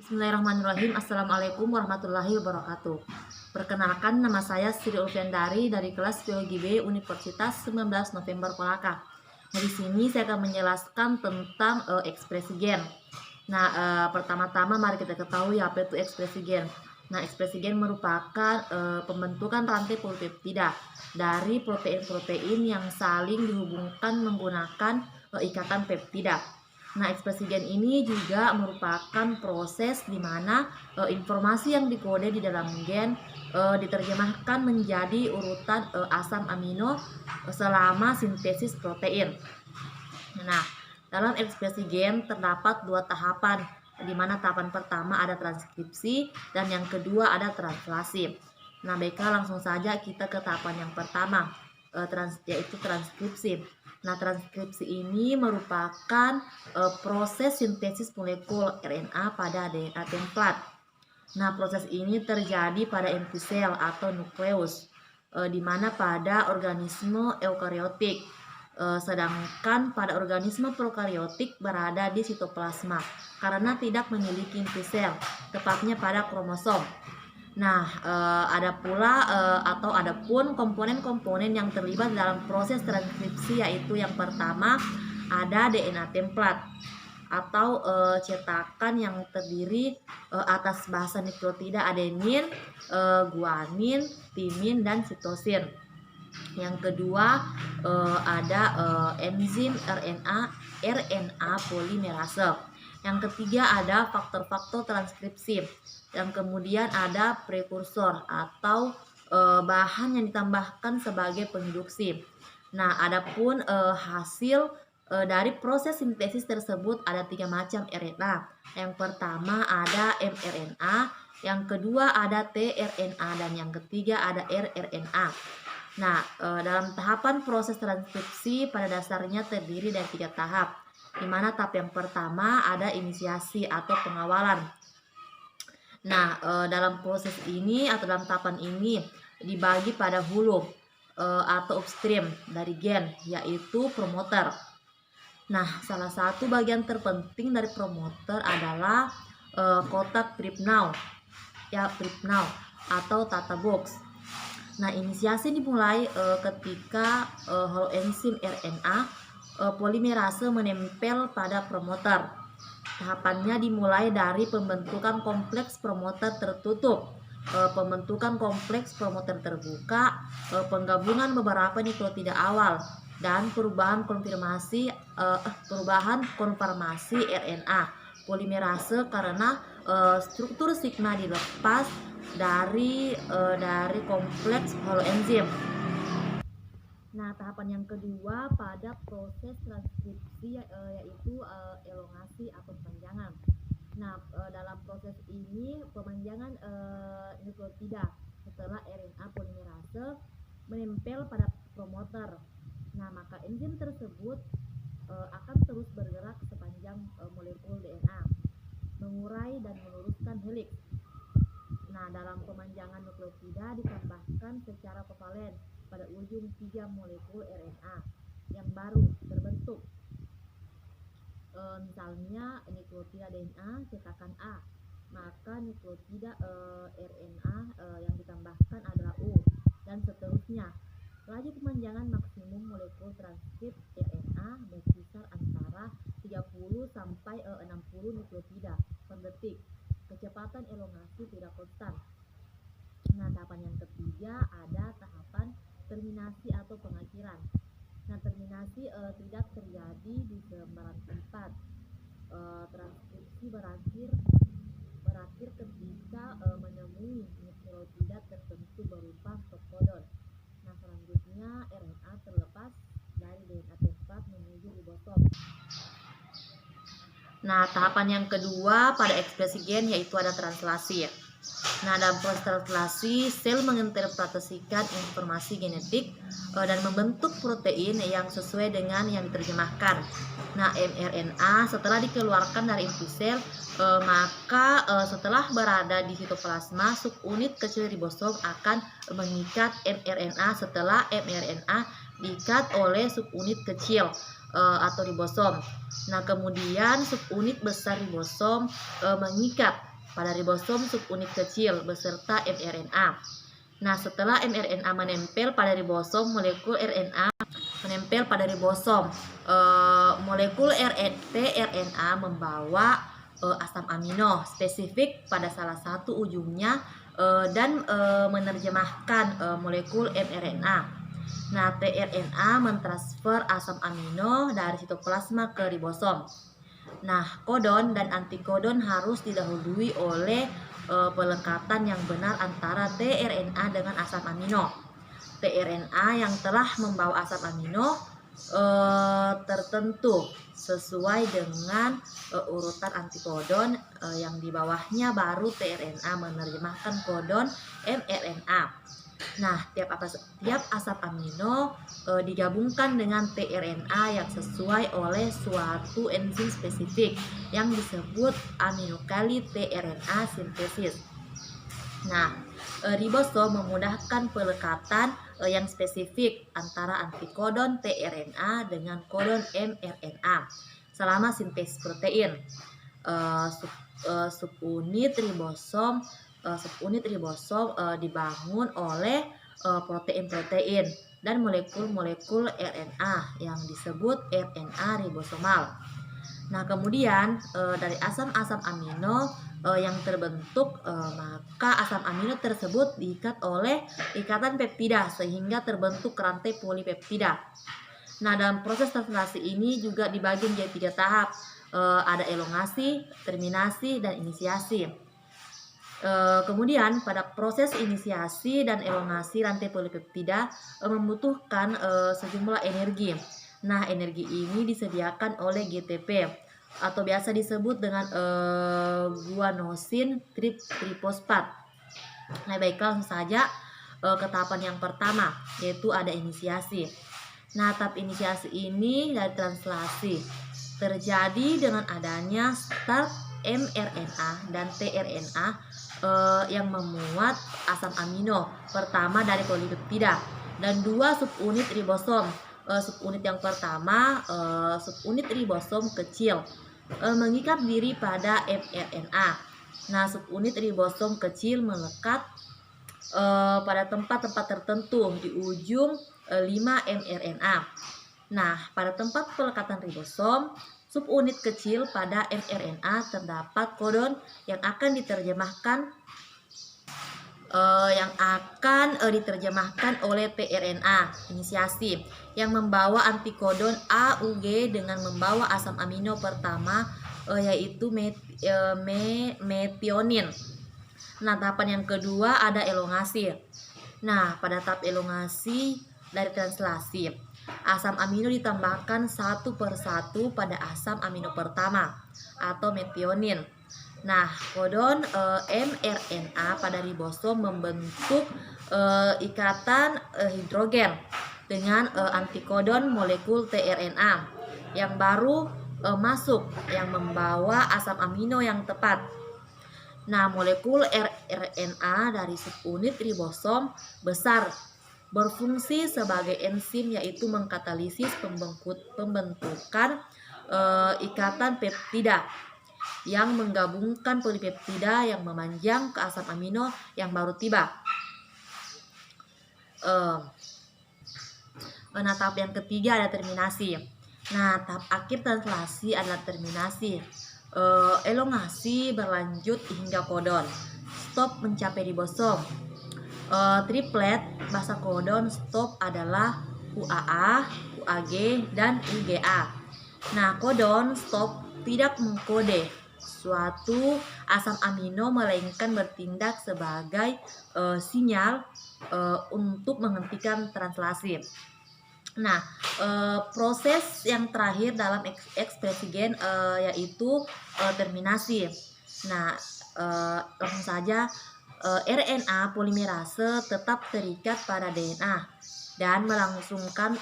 Bismillahirrahmanirrahim. Assalamualaikum warahmatullahi wabarakatuh. Perkenalkan, nama saya Sri Ulfiandari dari kelas Biologi B Universitas 19 November Kolaka. Nah, di sini saya akan menjelaskan tentang ekspresi gen. Nah, pertama-tama mari kita ketahui apa itu ekspresi gen. Nah, ekspresi gen merupakan pembentukan rantai polipeptida dari protein-protein yang saling dihubungkan menggunakan ikatan peptida. Nah, ekspresi gen ini juga merupakan proses di mana informasi yang dikode di dalam gen diterjemahkan menjadi urutan asam amino selama sintesis protein. Nah, dalam ekspresi gen terdapat dua tahapan, di mana tahapan pertama ada transkripsi dan yang kedua ada translasi. Nah, baiklah langsung saja kita ke tahapan yang pertama, yaitu transkripsi. Nah, transkripsi ini merupakan proses sintesis molekul RNA pada DNA template. Nah, proses ini terjadi pada inti sel atau nukleus, di mana pada organisme eukariotik, sedangkan pada organisme prokariotik berada di sitoplasma karena tidak memiliki inti sel, tepatnya pada kromosom. Nah, adapun komponen-komponen yang terlibat dalam proses transkripsi, yaitu yang pertama ada DNA template atau cetakan yang terdiri atas basa nukleotida adenin, guanin, timin, dan sitosin. Yang kedua ada enzim RNA polimerase. Yang ketiga ada faktor-faktor transkripsi. Yang kemudian ada prekursor atau bahan yang ditambahkan sebagai penginduksi. Nah, adapun hasil dari proses sintesis tersebut ada 3 macam RNA. Yang pertama ada mRNA, yang kedua ada tRNA, dan yang ketiga ada rRNA. Nah, dalam tahapan proses transkripsi pada dasarnya terdiri dari 3 tahap, di mana tahap yang pertama ada inisiasi atau pengawalan. Nah, dalam proses ini atau dalam tahapan ini dibagi pada hulu atau upstream dari gen, yaitu promoter. Nah, salah satu bagian terpenting dari promoter adalah kotak Pribnow atau tata box. Nah, inisiasi dimulai ketika haloenzim RNA polimerase menempel pada promoter. Tahapannya dimulai dari pembentukan kompleks promoter tertutup, pembentukan kompleks promoter terbuka, penggabungan beberapa nukleotida awal, dan perubahan konformasi RNA polimerase karena struktur sigma dilepas dari kompleks haloenzim. Nah, tahapan yang kedua pada proses transkripsi yaitu elongasi atau pemanjangan. Nah, dalam proses ini pemanjangan nukleotida setelah RNA polimerase menempel pada promoter. Nah, maka enzim tersebut akan terus bergerak sepanjang molekul DNA, mengurai dan meluruskan heliks. Nah, dalam pemanjangan nukleotida ditambahkan secara kovalen pada ujung 3 molekul RNA yang baru terbentuk. Misalnya nukleotida DNA cetakan A, maka nukleotida RNA yang ditambahkan adalah U, dan seterusnya. Laju pemanjangan maksimum molekul transkrip RNA berkisar antara 30 sampai 60 nukleotida per detik. Kecepatan elongasi tidak konstan. Nah, tahapan yang ketiga ada tahapan terminasi atau pengakhiran. Nah, terminasi tidak terjadi di selembaran tempat. Transkripsi berakhir ketika menemui nukleotida tertentu berupa stop codon. Nah, selanjutnya RNA terlepas dari DNA template menuju ribosom. Nah, tahapan yang kedua pada ekspresi gen yaitu ada translasi. Nah, dalam proses translasi, sel menginterpretasikan informasi genetik dan membentuk protein yang sesuai dengan yang diterjemahkan. Nah, mRNA setelah dikeluarkan dari inti sel, maka setelah berada di sitoplasma, subunit kecil ribosom akan mengikat mRNA setelah mRNA diikat oleh subunit kecil atau ribosom. Nah, kemudian subunit besar ribosom mengikat pada ribosom subunit kecil beserta mRNA. Nah, setelah mRNA menempel pada ribosom, molekul RNA menempel pada ribosom. Molekul tRNA membawa asam amino spesifik pada salah satu ujungnya dan menerjemahkan molekul mRNA. Nah, tRNA mentransfer asam amino dari sitoplasma ke ribosom. Nah, kodon dan antikodon harus didahului oleh pelekatan yang benar antara tRNA dengan asam amino. tRNA yang telah membawa asam amino tertentu sesuai dengan urutan antikodon yang di bawahnya baru tRNA menerjemahkan kodon mRNA. Nah, tiap asam amino digabungkan dengan tRNA yang sesuai oleh suatu enzim spesifik yang disebut aminokali tRNA sintesis. Nah, ribosom memudahkan pelekatan yang spesifik antara antikodon tRNA dengan kodon mRNA selama sintesis protein. Subunit ribosom dibangun oleh protein-protein dan molekul-molekul RNA yang disebut RNA ribosomal. Nah, kemudian dari asam-asam amino yang terbentuk, maka asam amino tersebut diikat oleh ikatan peptida sehingga terbentuk rantai polipeptida. Nah, dalam proses translasi ini juga dibagi menjadi 3 tahap. Ada elongasi, terminasi, dan inisiasi. Kemudian pada proses inisiasi dan elongasi rantai polipeptida membutuhkan sejumlah energi. Nah, energi ini disediakan oleh GTP atau biasa disebut dengan guanosin trifosfat. Nah, baiklah, langsung saja ke tahapan yang pertama, yaitu ada inisiasi. Nah, tahap inisiasi ini dari translasi terjadi dengan adanya start mRNA dan tRNA yang memuat asam amino pertama dari polipeptida dan 2 subunit ribosom. Subunit yang pertama, subunit ribosom kecil mengikat diri pada mRNA. Nah, subunit ribosom kecil melekat pada tempat-tempat tertentu di ujung 5 mRNA. Nah, pada tempat pelekatan ribosom subunit kecil pada mRNA terdapat kodon yang akan diterjemahkan oleh tRNA inisiasi yang membawa antikodon AUG dengan membawa asam amino pertama yaitu metionin. Nah, tahapan yang kedua ada elongasi. Nah, pada tahap elongasi dari translasi, asam amino ditambahkan satu persatu pada asam amino pertama atau metionin. Nah, kodon mRNA pada ribosom membentuk ikatan hidrogen dengan antikodon molekul tRNA yang baru masuk yang membawa asam amino yang tepat. Nah, molekul RNA dari subunit ribosom besar berfungsi sebagai enzim, yaitu mengkatalisis pembentukan ikatan peptida yang menggabungkan polipeptida yang memanjang ke asam amino yang baru tiba. Nah, tahap yang ketiga ada terminasi. Nah, tahap akhir translasi adalah terminasi. Elongasi berlanjut hingga kodon stop mencapai ribosom. Triplet bahasa kodon stop adalah UAA, UAG, dan UGA. Nah, kodon stop tidak mengkode suatu asam amino melainkan bertindak sebagai sinyal untuk menghentikan translasi. Nah, proses yang terakhir dalam ekspresi gen yaitu terminasi. Nah, langsung saja RNA polimerase tetap terikat pada DNA dan melangsungkan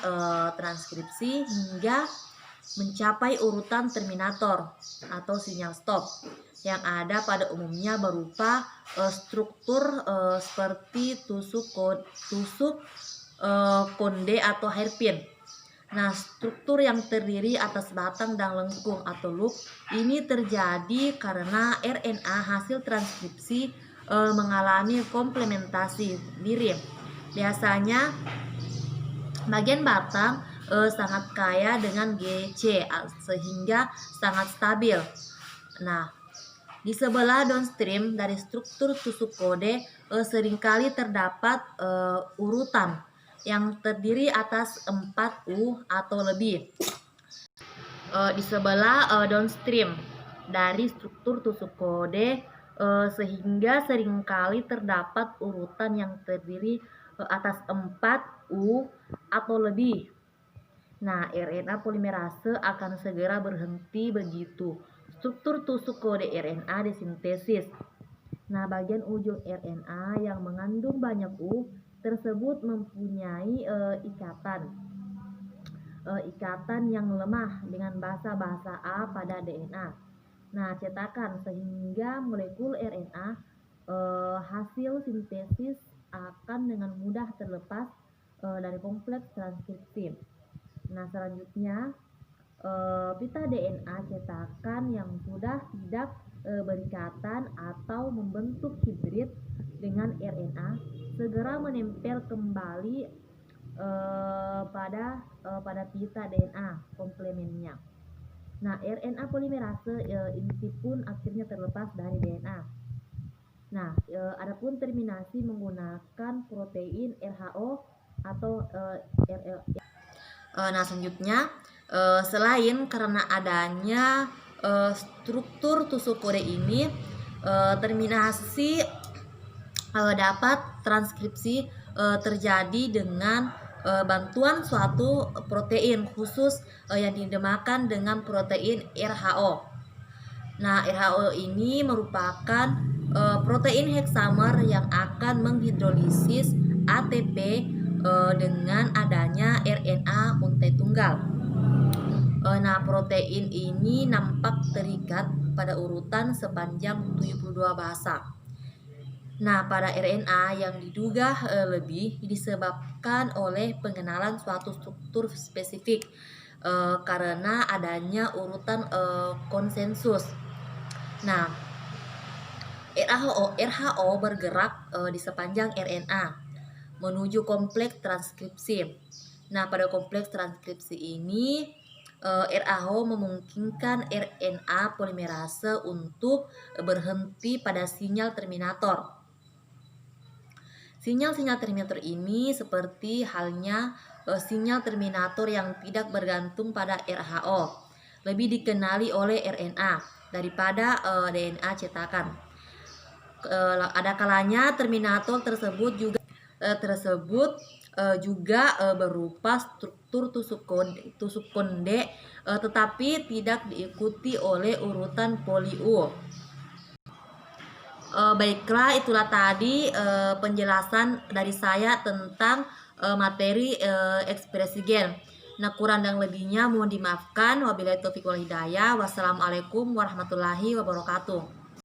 transkripsi hingga mencapai urutan terminator atau sinyal stop yang ada pada umumnya berupa struktur seperti tusuk konde atau hairpin. Nah, struktur yang terdiri atas batang dan lengkung atau loop ini terjadi karena RNA hasil transkripsi mengalami komplementasi diri. Biasanya bagian batang sangat kaya dengan GC sehingga sangat stabil. Nah, di sebelah downstream dari struktur tusuk kode seringkali terdapat urutan yang terdiri atas 4 U atau lebih. Di sebelah downstream dari struktur tusuk kode sehingga seringkali terdapat urutan yang terdiri atas 4 U atau lebih. Nah, RNA polimerase akan segera berhenti begitu struktur tusuk kode RNA disintesis. Nah, bagian ujung RNA yang mengandung banyak U tersebut mempunyai ikatan yang lemah dengan basa-basa A pada DNA. Nah, cetakan sehingga molekul RNA hasil sintesis akan dengan mudah terlepas dari kompleks transkripsi. Nah, selanjutnya pita DNA cetakan yang sudah tidak berikatan atau membentuk hibrid dengan RNA segera menempel kembali pada pita DNA komplemennya. Nah, RNA polimerase inti pun akhirnya terlepas dari DNA. Nah, adapun terminasi menggunakan protein RHO atau RL. Nah, selanjutnya selain karena adanya struktur tusuk kode ini, terminasi dapat transkripsi terjadi dengan bantuan suatu protein khusus yang dinamakan dengan protein RHO. Nah, RHO ini merupakan protein heksamer yang akan menghidrolisis ATP dengan adanya RNA untai tunggal. Nah, protein ini nampak terikat pada urutan sepanjang 72 basa. Nah, pada RNA yang diduga lebih disebabkan oleh pengenalan suatu struktur spesifik karena adanya urutan konsensus. Nah, RHO bergerak di sepanjang RNA menuju kompleks transkripsi. Nah, pada kompleks transkripsi ini RHO memungkinkan RNA polimerase untuk berhenti pada sinyal terminator. Sinyal-sinyal terminator ini seperti halnya sinyal terminator yang tidak bergantung pada RHO, lebih dikenali oleh RNA daripada DNA cetakan. Ada kalanya terminator tersebut juga berupa struktur tusuk konde tetapi tidak diikuti oleh urutan poli-U. Baiklah, itulah tadi penjelasan dari saya tentang materi ekspresi gen. Nah, kurang dan lebihnya mohon dimaafkan. Wabillahi taufiq wal hidayah. Wassalamualaikum warahmatullahi wabarakatuh.